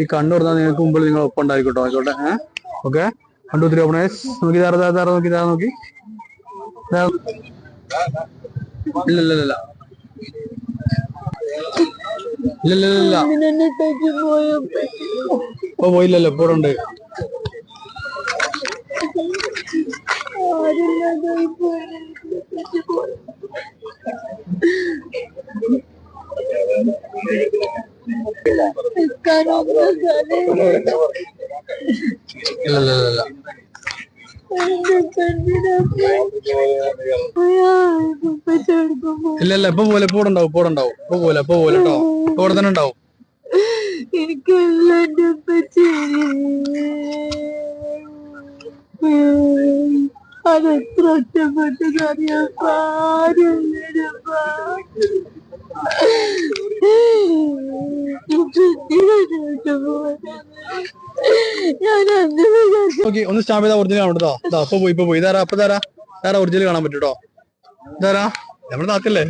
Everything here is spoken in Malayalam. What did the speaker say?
ഈ കണ്ണു തുറന്നാൽ നിങ്ങൾക്ക് മുമ്പിൽ നിങ്ങൾ ഒപ്പം ഉണ്ടായിക്കോട്ടോ. ആയിക്കോട്ടെ. ഓക്കെ. 1 2 3 ഓപ്പണേഴ്സ്. നോക്കി നോക്കി. ഇല്ല ഇപ്പൊ പോയില്ലല്ലോ, ഇപ്പോൾ ഉണ്ട്. ഇല്ല ഇപ്പൊ പോലെ ഇപ്പൊ ഉണ്ടാവും. ഇപ്പൊ പോലെ കേട്ടോ. ഇവിടെ തന്നെ ഉണ്ടാവും. അതെത്ര ഒറ്റപ്പെട്ടതറിയാം. ഒന്ന് സ്റ്റാമ്പ് ചെയ്താ ഒറിജിനൽ കാണും കേട്ടോ. ഇപ്പൊ പോയി ഇതാരാ ഒറിജിനൽ കാണാൻ പറ്റൂട്ടോ. ഇതാരാ നമ്മുടെ താത്തല്ലേ?